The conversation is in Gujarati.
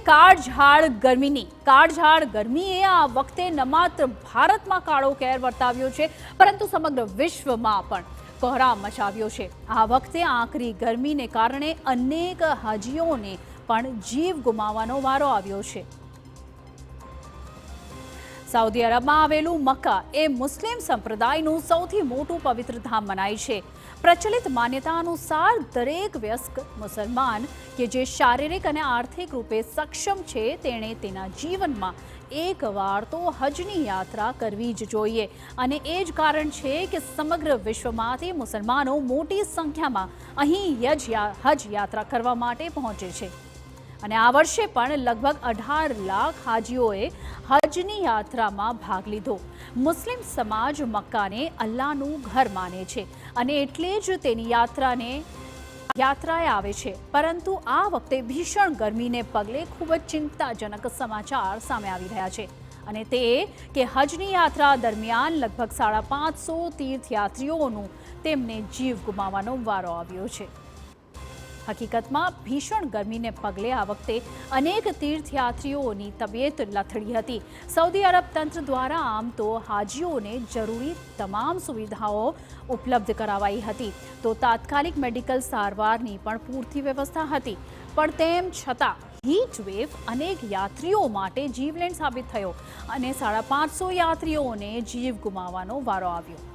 કાળઝાળ ગરમીએ આ વખતે ન માત્ર ભારતમાં કાળો કેર વર્તાવ્યો છે, પરંતુ સમગ્ર વિશ્વમાં પણ કોહરામ મચાવ્યો છે। આ વખતે આકરી ગરમીને કારણે અનેક હાજીઓને પણ જીવ ગુમાવવાનો વારો આવ્યો છે। સાઉદી અરબમાં આવેલું મક્કા એ મુસ્લિમ સંપ્રદાયનું સૌથી મોટું પવિત્ર ધામ મનાય છે। પ્રચલિત માન્યતા અનુસાર દરેક વયસ્ક મુસલમાન કે જે શારીરિક અને આર્થિક રૂપે સક્ષમ છે તેણે તેના જીવનમાં એકવાર તો હજની યાત્રા કરવી જ જોઈએ, અને એ જ કારણ છે કે સમગ્ર વિશ્વમાંથી મુસલમાનો મોટી સંખ્યામાં અહીં હજ યાત્રા કરવા માટે પહોંચે છે। અને આ વર્ષે પણ લગભગ 18 લાખ હાજીઓએ હજની યાત્રામાં ભાગ લીધો। મુસ્લિમ સમાજ મક્કાને અલ્લાહનું ઘર માને છે અને એટલે જ તેની યાત્રાએ આવે છે, પરંતુ આ વખતે ભીષણ ગરમીને પગલે ખૂબ જ ચિંતાજનક સમાચાર સામે આવી રહ્યા છે, અને તે કે હજની યાત્રા દરમિયાન લગભગ 550 તીર્થયાત્રીઓનું તેમને જીવ ગુમાવવાનો વારો આવ્યો છે। હકીકતમાં ભીષણ ગરમીને પગલે આ વખતે અનેક તીર્થયાત્રીઓની તબિયત લથડી હતી। સાઉદી અરબ તંત્ર દ્વારા આમ તો હાજીઓને જરૂરી તમામ સુવિધાઓ ઉપલબ્ધ કરાવાઈ હતી, તો તાત્કાલિક મેડિકલ સારવારની પણ પૂરતી વ્યવસ્થા હતી, પણ તેમ છતાં હીટ વેવ અનેક યાત્રીઓ માટે જીવલેણ સાબિત થયો અને 550 યાત્રીઓને જીવ ગુમાવવાનો વારો આવ્યો।